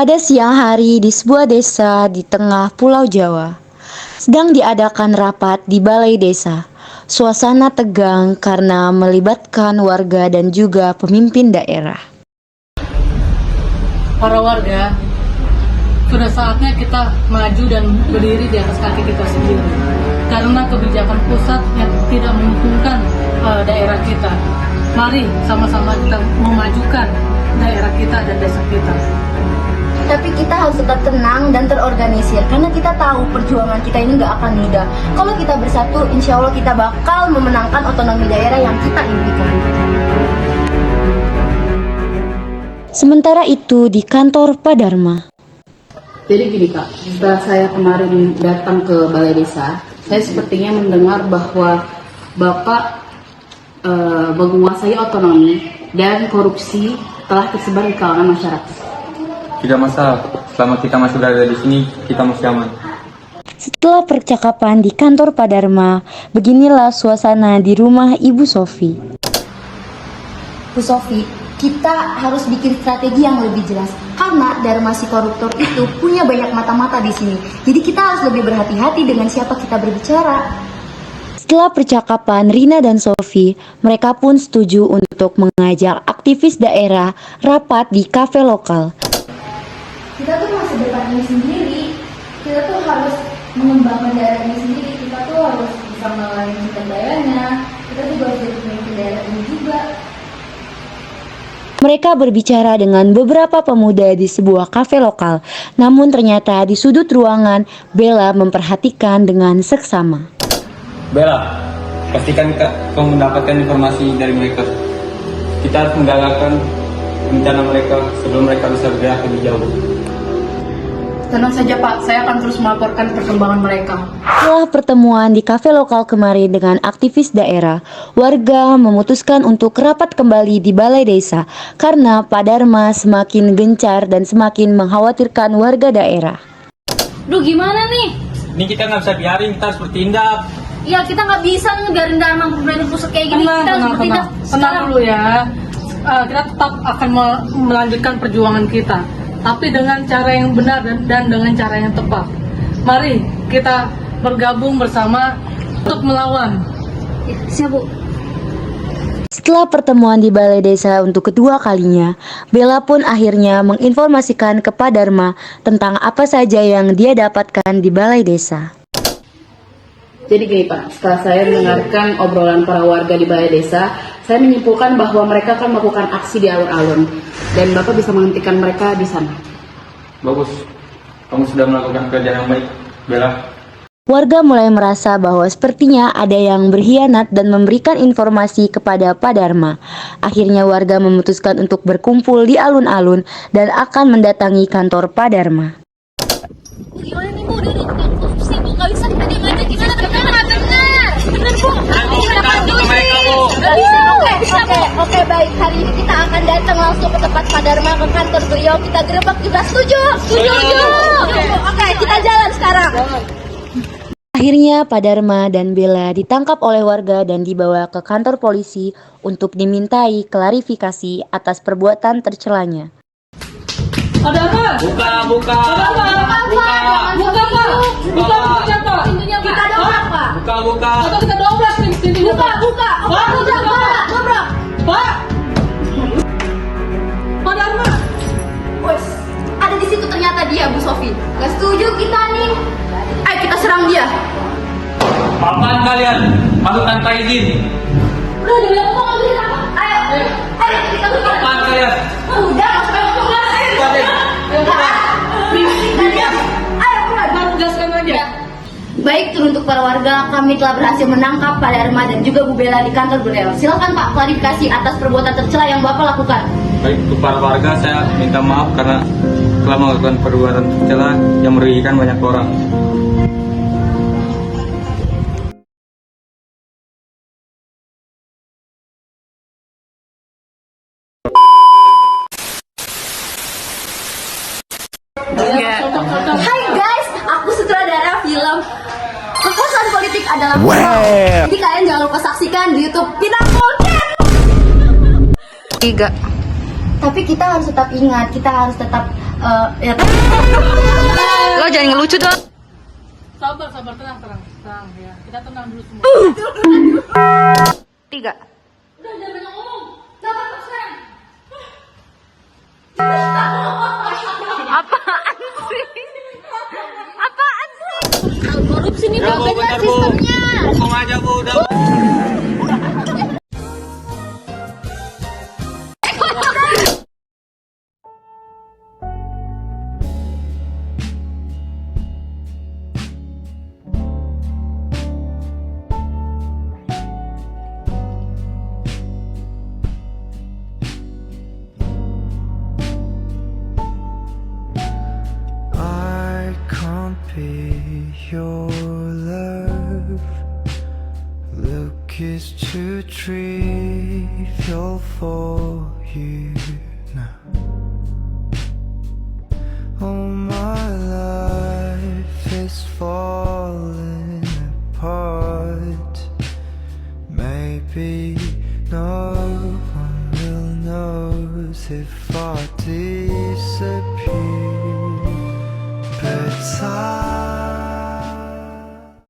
Pada siang hari di sebuah desa di tengah Pulau Jawa, sedang diadakan rapat di balai desa. Suasana tegang karena melibatkan warga dan juga pemimpin daerah. Para warga, sudah saatnya kita maju dan berdiri di atas kaki kita sendiri. Karena kebijakan pusat yang tidak menguntungkan daerah kita. Mari sama-sama kita memajukan daerah kita dan desa kita. Tapi kita harus tetap tenang dan terorganisir karena kita tahu perjuangan kita ini nggak akan mudah. Kalau kita bersatu, insya Allah kita bakal memenangkan otonomi daerah yang kita impikan. Sementara itu di kantor Padarma. Jadi gini Kak, setelah saya kemarin datang ke balai desa, saya sepertinya mendengar bahwa Bapak menguasai otonomi dan korupsi telah tersebar di kalangan masyarakat. Tidak masalah, selama kita masih berada di sini, kita masih aman. Setelah percakapan di kantor Padarma, beginilah suasana di rumah Ibu Sofi. Bu Sofi, kita harus bikin strategi yang lebih jelas karena Dharma si koruptor itu punya banyak mata-mata di sini. Jadi kita harus lebih berhati-hati dengan siapa kita berbicara. Setelah percakapan Rina dan Sofi, mereka pun setuju untuk mengajak aktivis daerah rapat di kafe lokal. Kita tuh masih depan ini sendiri. Kita tuh harus mengembangkan daerah ini sendiri. Kita tuh harus bisa melayani sumber dayanya. Kita juga harus jadi pemimpin daerah ini juga. Mereka berbicara dengan beberapa pemuda di sebuah kafe lokal. Namun ternyata di sudut ruangan, Bella memperhatikan dengan seksama. Bella, pastikan kamu mendapatkan informasi dari mereka. Kita harus menggagalkan rencana mereka sebelum mereka bisa bergerak lebih jauh. Tenang saja Pak, saya akan terus melaporkan perkembangan mereka. Setelah pertemuan di kafe lokal kemarin dengan aktivis daerah, warga memutuskan untuk rapat kembali di balai desa karena Padarma semakin gencar dan semakin mengkhawatirkan warga daerah. Duh gimana nih? Ini kita nggak bisa biarin, kita harus bertindak. Ya kita nggak bisa ngebiarin Dharma pemerintah pusat kayak gini. Kita harus bertindak Tenang sekarang. dulu ya. Kita tetap akan melanjutkan perjuangan kita, tapi dengan cara yang benar dan dengan cara yang tepat. Mari kita bergabung bersama untuk melawan. Siap Bu. Setelah pertemuan di balai desa untuk kedua kalinya, Bella pun akhirnya menginformasikan ke Padarma tentang apa saja yang dia dapatkan di balai desa. Jadi gini Pak, setelah saya mendengarkan obrolan para warga di balai desa, saya menyimpulkan bahwa mereka akan melakukan aksi di alun-alun dan Bapak bisa menghentikan mereka di sana. Bagus, kamu sudah melakukan kerjaan yang baik, Bella. Warga mulai merasa bahwa sepertinya ada yang berkhianat dan memberikan informasi kepada Padarma. Akhirnya warga memutuskan untuk berkumpul di alun-alun dan akan mendatangi kantor Padarma. Gimana nih Bu? Dari korupsi Bu, nggak bisa kita diam aja. Gimana? Benar, benar. Benar Bu. Oke, baik. Hari ini kita akan datang langsung ke tempat Padarma, ke kantor beliau. Kita gerebek juga. Setuju? Setuju. Oke, kita jalan sekarang. Akhirnya Padarma dan Bella ditangkap oleh warga dan dibawa ke kantor polisi untuk dimintai klarifikasi atas perbuatan tercelanya. Ada apa? Buka. Buka Pak. Pintunya Pak. Kita dobrak, Pak. Buka. Atau kita dobrak pintunya Pak. Buka. Dobrak. Pak. Padarma. Wes, ada di situ ternyata dia, Bu Sofi. Gak setuju kita nih. Ayo kita serang dia. Apaan kalian? Masuk tanpa izin. Udah bilang ngomong lagi apa? Ayo kita buka. Apaan kalian? Udah, masuk ayo keluar. Ayo keluar. Jelaskan aja. Baik, untuk para warga, kami telah berhasil menangkap Padarma dan juga Bu Bella di kantor beliau. Silakan Pak, klarifikasi atas perbuatan tercela yang Bapak lakukan. Baik, untuk para warga saya minta maaf karena telah melakukan perbuatan tercela yang merugikan banyak orang. Hai guys, aku sutradara film Kekuasaan Politik Adalah Wow. Jadi kalian jangan lupa saksikan di YouTube Pinangkul. Tapi kita harus tetap ingat, kita harus tetap Ya. Lo jangan ngelucu dong. Sabar, sabar, tenang, tenang, tenang ya. Kita tenang dulu semua. 3. Udah banyak ngomong. Dapat sekarang. Apaan sih? Apaan sih? Korupsi nih Ya, Bu, benar bentar, Bu. sistemnya. Hukum aja, Bu, udah. I can't be your love. Look is too trivial for you now. All my life is falling apart. Maybe no one will notice if I disappear. But I